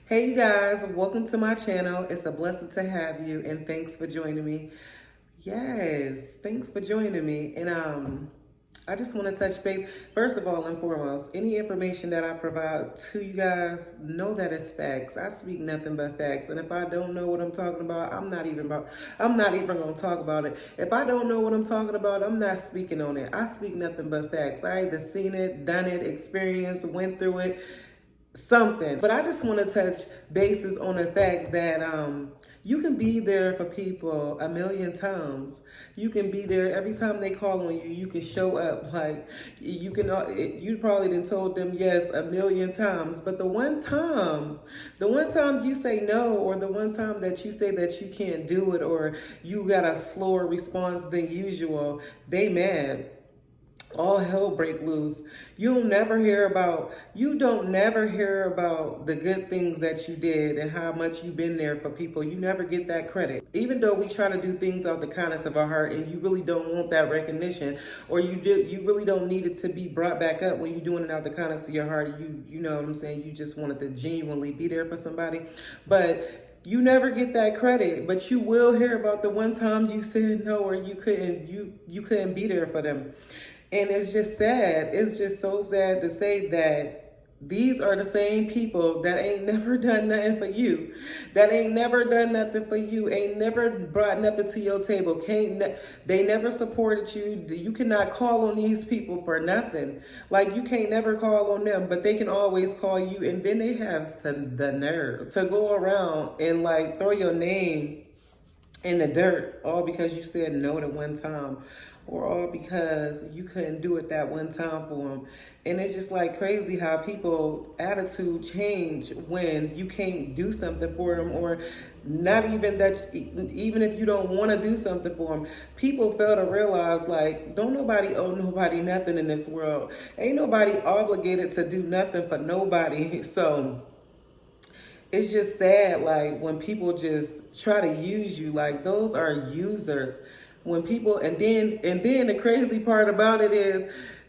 Hey you guys, welcome to my channel. It's a blessing to have you and thanks for joining me. Yes, thanks for joining me. And I just want to touch base. First of all and foremost, any information that I provide to you guys, know that it's facts. I speak nothing but facts. And if I don't know what I'm talking about, I'm not even going to talk about it. If I don't know what I'm talking about, I'm not speaking on it. I speak nothing but facts. I either seen it, done it, experienced, went through it, something. But I just want to touch bases on the fact that you can be there for people a million times. You can be there every time they call on you. You can show up. Like you can. You probably done told them yes a million times, but the one time you say no, or the one time that you say that you can't do it, or you got a slower response than usual, they mad. All hell break loose. You don't never hear about the good things that you did and how much you've been there for people. You never get that credit. Even though we try to do things out the kindness of our heart and you really don't want that recognition, or you really don't need it to be brought back up when you're doing it out the kindness of your heart. You know what I'm saying? You just wanted to genuinely be there for somebody. But you never get that credit, but you will hear about the one time you said no, or you couldn't be there for them. And it's just sad. It's just so sad to say that these are the same people that ain't never done nothing for you, that ain't never done nothing for you, ain't never brought nothing to your table. They never supported you. You cannot call on these people for nothing. Like you can't never call on them, but they can always call you. And then they have the nerve to go around and like throw your name in the dirt, all because you said no to one time, or all because you couldn't do it that one time for them. And it's just like crazy how people attitude change when you can't do something for them, or not even that. Even if you don't want to do something for them, people fail to realize like don't nobody owe nobody nothing in this world. Ain't nobody obligated to do nothing for nobody. So it's just sad, like when people just try to use you. Like those are users. When people, and then the crazy part about it is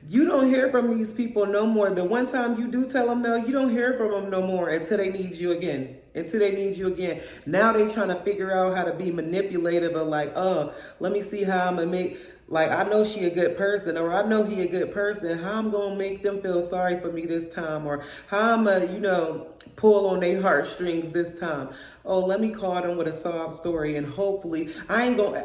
you don't hear from these people no more. The one time you do tell them no, you don't hear from them no more until they need you again. Now they trying to figure out how to be manipulative, of like, oh, let me see how I'm gonna make, like, I know she a good person, or I know he a good person. How I'm gonna make them feel sorry for me this time, or how I'm gonna, pull on their heartstrings this time. Oh, let me call them with a sob story, and hopefully I ain't gonna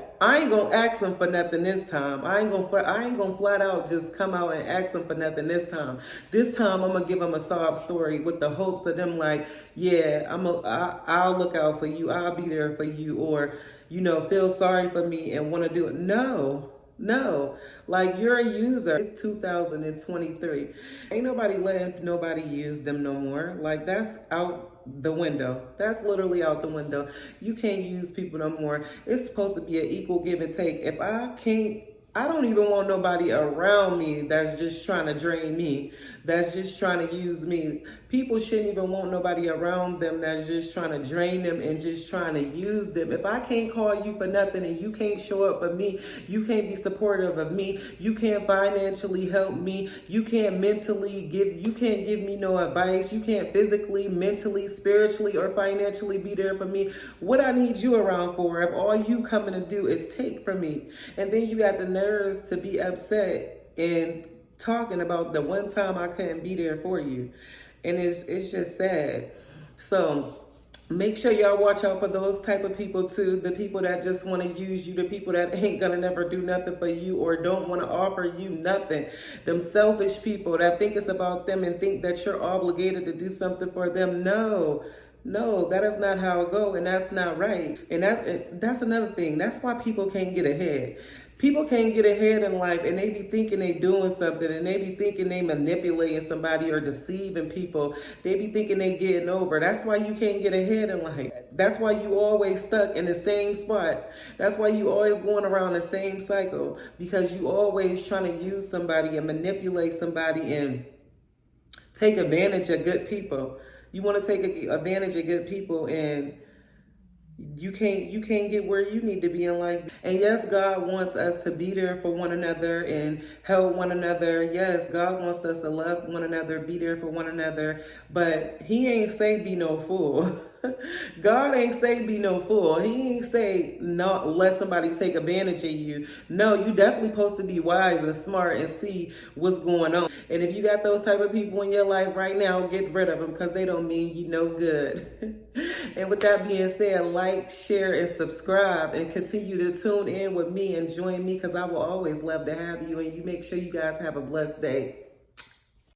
ask them for nothing this time. I ain't gonna flat out just come out and ask them for nothing this time. This time I'm gonna give them a sob story with the hopes of them like, yeah, I'll look out for you. I'll be there for you, or feel sorry for me and want to do it. No, like you're a user. It's 2023. Ain't nobody letting nobody use them no more. Like that's out the window. That's literally out the window. You can't use people no more. It's supposed to be an equal give and take. If I don't even want nobody around me that's just trying to drain me, that's just trying to use me. People shouldn't even want nobody around them that's just trying to drain them and just trying to use them. If I can't call you for nothing and you can't show up for me, you can't be supportive of me, you can't financially help me, you can't give me no advice, you can't physically, mentally, spiritually, or financially be there for me. What I need you around for if all you coming to do is take from me? And then you got the nerves to be upset and talking about the one time I couldn't be there for you. And it's just sad. So make sure y'all watch out for those type of people too. The people that just want to use you, the people that ain't gonna never do nothing for you or don't want to offer you nothing. Them selfish people that think it's about them and think that you're obligated to do something for them. No, that is not how it go, and that's not right. And that's another thing. That's why people can't get ahead. People can't get ahead in life, and they be thinking they doing something, and they be thinking they manipulating somebody or deceiving people. They be thinking they getting over. That's why you can't get ahead in life. That's why you always stuck in the same spot. That's why you always going around the same cycle, because you always trying to use somebody and manipulate somebody and take advantage of good people. You want to take advantage of good people and You can't get where you need to be in life. And yes, God wants us to be there for one another and help one another. Yes, God wants us to love one another, be there for one another, but he ain't say be no fool. God ain't say be no fool. He ain't say not let somebody take advantage of you. No, you definitely supposed to be wise and smart and see what's going on. And if you got those type of people in your life right now, get rid of them because they don't mean you no good. And with that being said, like, share, and subscribe, and continue to tune in with me and join me because I will always love to have you. And you make sure you guys have a blessed day.